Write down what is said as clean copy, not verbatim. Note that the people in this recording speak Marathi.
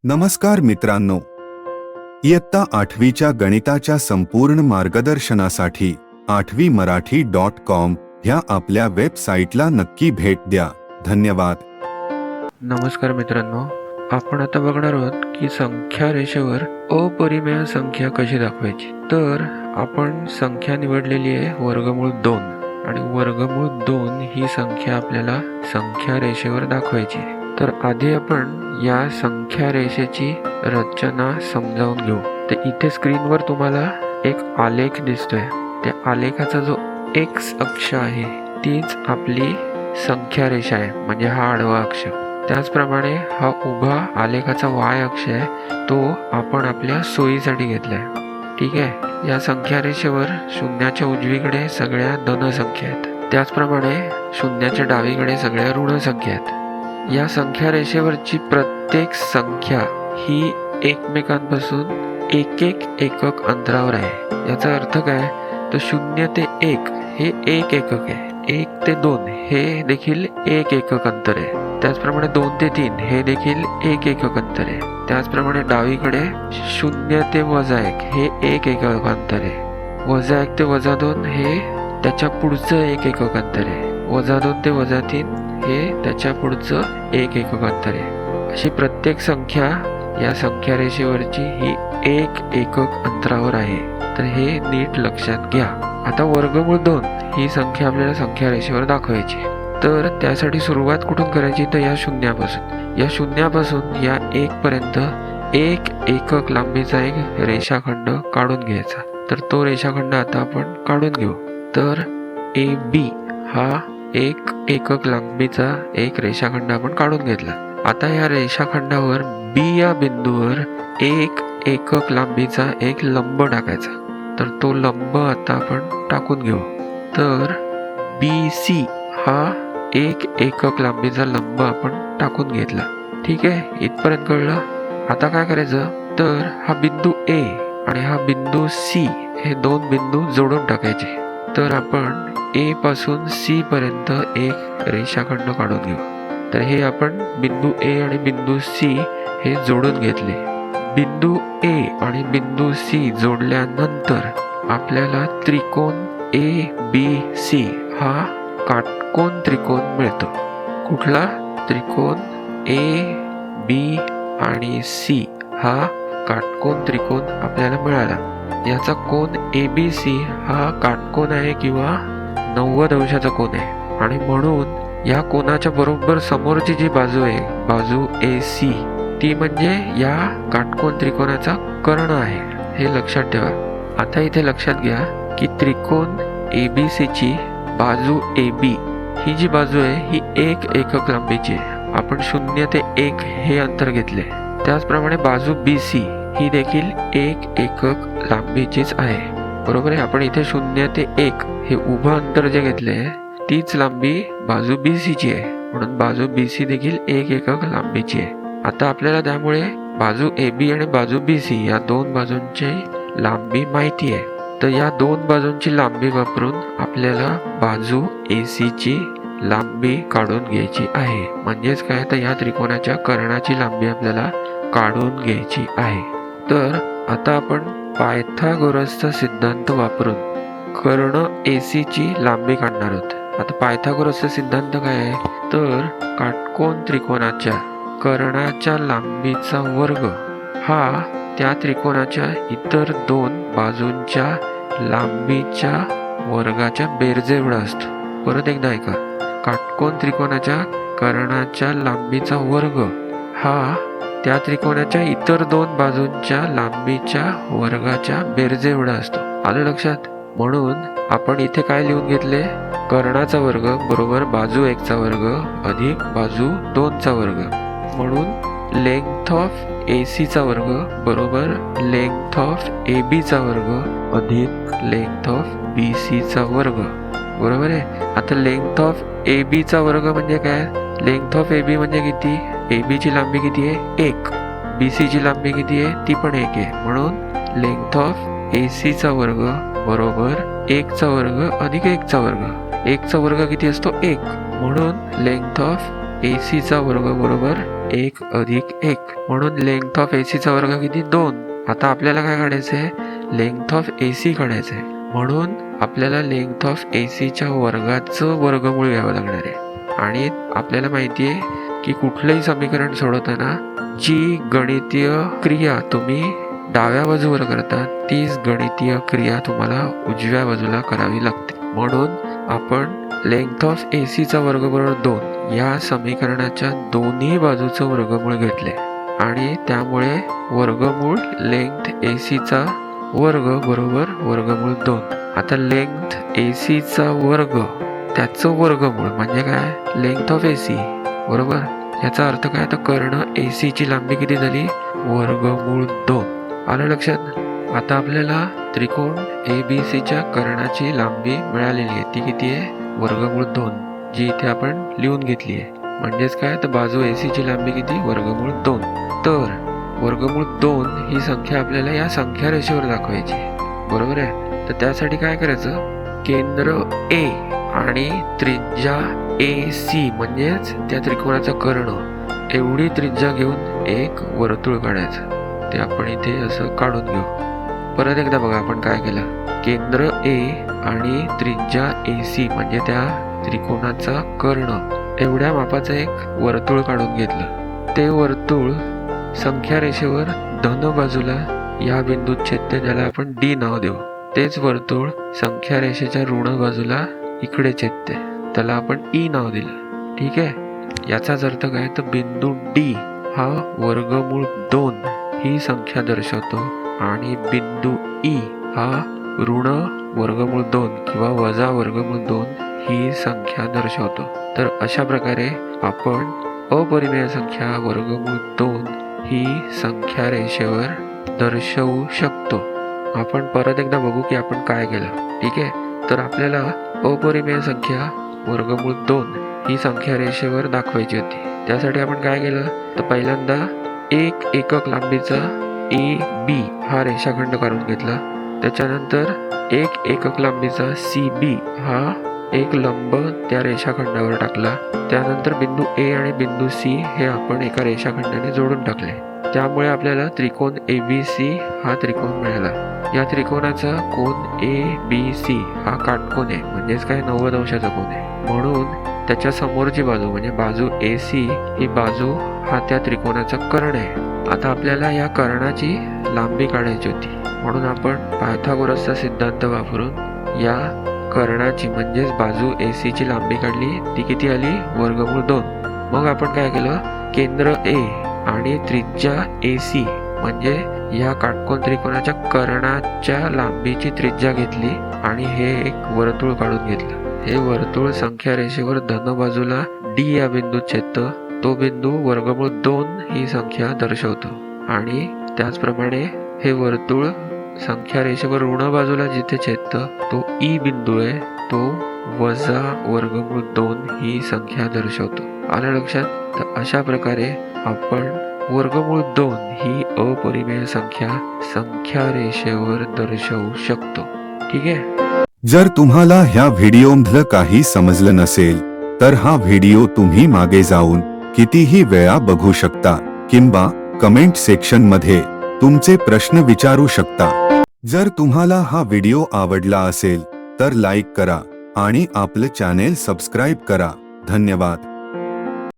नमस्कार मित्रांनो, इयत्ता 8वीच्या गणिताच्या संपूर्ण मार्गदर्शनासाठी 8वीमराठी.com ह्या आपल्या वेबसाईटला नक्की भेट द्या. धन्यवाद. नमस्कार मित्रांनो, आपण आता बघणार आहोत की संख्या रेषेवर अपरिमेय संख्या कशी दाखवायची. तर आपण संख्या निवडलेली आहे वर्गमूळ 2 आणि वर्गमूळ 2 ही संख्या आपल्याला संख्या रेषेवर दाखवायची आहे. तर आधी आपण या संख्या रेषेची रचना समजावून घेऊ. तर इथे स्क्रीनवर तुम्हाला एक आलेख दिसतोय. त्या आलेखाचा जो एक्स अक्ष आहे तीच आपली संख्या रेषा आहे, म्हणजे हा आडवा अक्ष. त्याचप्रमाणे हा उभा आलेखाचा वाय अक्ष आहे, तो आपण आपल्या सोयीसाठी घेतलाय. ठीक आहे. या संख्या रेषेवर शून्याच्या उजवीकडे सगळ्या धन संख्या आहेत, त्याचप्रमाणे शून्याच्या डावीकडे सगळ्या ऋण संख्या आहेत. या संख्या रेषेवरची प्रत्येक संख्या ही एकमेकांपासून एक एकक अंतरावर आहे. याचा अर्थ काय, तर 0 ते 1 हे 1 एकक आहे, 1 ते 2 हे देखील 1 एकक अंतर आहे. त्याचप्रमाणे 2 ते 3 हे देखील 1 एकक अंतर आहे. त्याचप्रमाणे डावीकडे 0 ते -1 हे 1 एकक अंतर आहे. -1 ते -2 हे त्याच्या पुढचं 1 एकक अंतर आहे. -2 ते -3 हे त्याच्या पुढचं 1 एकक अंतर आहे. अशी प्रत्येक संख्या या संख्या रेषेवरची ही 1 एकक अंतरावर आहे. तर हे नीट लक्षात घ्या. आता वर्गमूळ 2 ही संख्या आपल्याला संख्या रेषेवर दाखवायची. तर त्यासाठी सुरुवात कुठून करायची, तर या शून्यापासून या 1 पर्यंत 1 एकक लांबीचा एक रेषाखंड काढून घ्यायचा. तर तो रेषाखंड आता आपण काढून घेऊ. तर AB हा 1 एकक लांबीचा एक रेषाखंड आपण काढून घेतला. आता या रेषाखंडावर B या बिंदूवर 1 एकक लांबीचा एक लंब टाकायचा. तर तो लंब आता आपण टाकून घेऊ. तर BC हा 1 एकक लांबीचा लंब आपण टाकून घेतला. ठीक आहे, इथपर्यंत कळलं. आता काय करायचं, तर हा बिंदू A आणि हा बिंदू C हे दोन बिंदू जोडून टाकायचे. तर आपण A पासून C पर्यंत एक रेषाखंड काढून घेऊ. तर हे आपण बिंदू A आणि बिंदू C हे जोडून घेतले. बिंदू A आणि बिंदू C जोडल्यानंतर आपल्याला त्रिकोण ABC हा काटकोन त्रिकोण मिळतो. कुठला त्रिकोण AB आणि C हा काटकोन त्रिकोण आपल्याला मिळाला. याचा कोन ABC हा काटकोन आहे किंवा 90 अंशाचा कोन आहे, आणि म्हणून या कोनाच्या बरोबर समोरची जी बाजू आहे, बाजू AC, ती म्हणजे या काटकोन त्रिकोणाचा कर्ण आहे. हे लक्षात ठेवा. आता इथे लक्षात घ्या की त्रिकोण ABC ची बाजू AB ही जी बाजू आहे ही 1 एकक लांबीची आहे. आपण 0 ते 1 हे अंतर घेतले. त्याचप्रमाणे बाजू BC ही देखील 1 एकक लांबीचीच आहे. बरोबर आहे. आपण इथे 0 ते 1 हे उभं अंतर जे घेतले तीच लांबी बाजू BC ची आहे, म्हणून बाजू BC देखील 1 एकक लांबीची आहे. आता आपल्याला त्यामुळे बाजू AB आणि बाजू BC या दोन बाजूंची लांबी माहिती आहे. तर या दोन बाजूंची लांबी वापरून आपल्याला बाजू AC ची लांबी काढून घ्यायची आहे. म्हणजेच काय, तर या त्रिकोणाच्या कर्णाची लांबी आपल्याला काढून घ्यायची आहे. तर आता आपण पायथागोरसचा सिद्धांत वापरून कर्ण AC ची लांबी काढणार आहोत. आता पायथागोरसचा सिद्धांत काय आहे, तर काटकोन त्रिकोणाच्या कर्णाच्या लांबीचा वर्ग हा त्या त्रिकोणाच्या इतर दोन बाजूंच्या लांबीच्या वर्गाच्या बेरजेएवढा असतो. परत एकदा ऐका. काटकोन त्रिकोणाच्या कर्णाच्या लांबीचा वर्ग हा त्या त्रिकोणाच्या इतर दोन बाजूंच्या लांबीच्या वर्गाच्या बेरजेएवढा असतो. आलं लक्षात? म्हणून आपण इथे काय लिहून घेतले, कर्णाचा वर्ग बरोबर बाजू 1 चा वर्ग अधिक बाजू 2 चा वर्ग. म्हणून लेंग्थ ऑफ AC चा वर्ग बरोबर लेंग्थ ऑफ AB चा वर्ग अधिक लेंग्थ ऑफ BC चा वर्ग. बरोबर आहे. आता लेंग्थ ऑफ AB चा वर्ग म्हणजे काय, लेंग्थ ऑफ AB म्हणजे किती, AB ची लांबी किती आहे 1, BC ची लांबी किती आहे ती पण 1 आहे. म्हणून लेंग्थ ऑफ AC चा वर्ग बरोबर 1 चा वर्ग अधिक 1 चा वर्ग. 1 चा वर्ग किती असतो 1, म्हणून लेंग्थ ऑफ AC चा वर्ग बरोबर 1 अधिक 1 म्हणून लेंग्थ ऑफ AC चा वर्ग किती 2. आता आपल्याला काय काढायचंय, लेंग्थ ऑफ AC काढायचंय. म्हणून आपल्याला लेंग्थ ऑफ AC च्या वर्गाचं वर्गमूळ घ्यावं लागणार आहे. आणि आपल्याला माहिती आहे की कुठलंही समीकरण सोडवताना जी गणितीय क्रिया तुम्ही डाव्या बाजूवर करता तीच गणितीय क्रिया तुम्हाला उजव्या बाजूला करावी लागते. म्हणून आपण लेंग्थ ऑफ AC चा वर्ग बरोबर 2 या समीकरणाच्या दोन्ही बाजूचं वर्गमूळ घेतले आणि त्यामुळे वर्गमूळ लेंग्थ AC चा वर्ग बरोबर वर्गमूळ 2. आता लेंग्थ AC चा वर्ग त्याचं वर्गमूळ म्हणजे काय, लेंग्थ ऑफ AC बरोबर. याचा अर्थ काय, तर कर्ण AC ची लांबी किती झाली, वर्गमूळ 2. आलं लक्षात. आता आपल्याला त्रिकोण ABC च्या कर्णाची लांबी मिळालेली आहे, ती किती आहे, वर्गमूळ 2, जी इथे आपण लिहून घेतली आहे. म्हणजेच काय, तर बाजू AC ची लांबी किती, वर्गमूळ 2. तर वर्गमूळ 2 ही संख्या आपल्याला या संख्या रेषेवर दाखवायची बरोबर आहे. तर त्यासाठी काय करायचं, केंद्र A आणि त्रिज्या AC म्हणजेच त्या त्रिकोणाचा कर्ण एवढी त्रिज्या घेऊन एक वर्तुळ काढायचं. ते आपण इथे असं काढून घेऊ. परत एकदा बघा आपण काय केलं, केंद्र A आणि त्रिज्या AC म्हणजे त्या त्रिकोणाचा कर्ण एवढ्या मापाचं एक वर्तुळ काढून घेतलं. ते वर्तुळ संख्या रेषेवर धन बाजूला या बिंदूत छेदते, ज्याला आपण D नाव देऊ. तेच वर्तुळ संख्या रेषेच्या ऋण बाजूला इकडे छेदते, त्याला आपण E नाव दिलं. ठीक आहे. याचाच अर्थ काय, तर बिंदू D हा वर्गमूळ 2 ही संख्या दर्शवतो आणि बिंदू E हा ऋण वर्गमूळ 2 किंवा वजा वर्गमूळ 2 ही संख्या दर्शवतो. तर अशा प्रकारे आपण अपरिमेय संख्या वर्गमूळ 2 ही संख्या रेषेवर दर्शवू शकतो. आपण परत एकदा बघू की आपण काय केलं. ठीक आहे. तर आपल्याला अपरिमेय संख्या वर्गमूळ 2 ही संख्या रेषेवर दाखवायची होती. त्यासाठी आपण काय केलं, तर पहिल्यांदा 1 एकक लांबीचा AB हा रेषाखंड काढून घेतला. त्याच्यानंतर 1 एकक लांबीचा CB हा एक लंब त्या रेषाखंडावर टाकला. त्यानंतर बिंदू A आणि बिंदू C हे आपण एका रेषाखंडाने जोडून टाकले. त्यामुळे आपल्याला त्रिकोण ABC हा त्रिकोण मिळाला. या त्रिकोणाचा कोन ABC हा काटकोन आहे, म्हणजेच काय 90 अंशाचा कोन आहे. म्हणून त्याच्या समोरची बाजू म्हणजे बाजू AC ही बाजू हा त्या त्रिकोणाचा कर्ण आहे. आता आपल्याला या कर्णाची लांबी काढायची होती, म्हणून आपण पायथागोरसचा सिद्धांत वापरून या कर्णाची म्हणजेच बाजू AC ची लांबी काढली. ती किती आली, वर्गमूळ 2. मग आपण काय केलं, केंद्र A आणि त्रिज्या AC म्हणजे या काटकोन त्रिकोणाच्या कर्णाच्या लांबीची त्रिज्या घेतली आणि हे एक वर्तुळ काढून घेतलं. हे वर्तुळ संख्या रेषेवर धन बाजूला D या बिंदूत छेदतं. तो बिंदू वर्गमूळ 2 ही संख्या दर्शवतो. आणि त्याचप्रमाणे हे वर्तुळ संख्या रेषेवर ऋण बाजूला जिथे छेदतं तो E बिंदू आहे, तो वजा वर्गमूळ 2 ही संख्या दर्शवतो. आलं लक्षात. तर अशा प्रकारे आपण वर्गमूळ 2 ही अपरिमेय संख्या रेषेवर दर्शवू शकतो. ठीक आहे. जर तुम्हाला ह्या व्हिडिओमधलं काही समजलं नसेल तर हा व्हिडिओ तुम्ही मागे जाऊन कितीही वेळा बघू शकता किंवा कमेंट सेक्शन मध्ये तुमचे प्रश्न विचारू शकता. जर तुम्हाला हा व्हिडिओ आवडला असेल तर लाईक करा आणि आपलं चॅनेल सबस्क्राईब करा. धन्यवाद.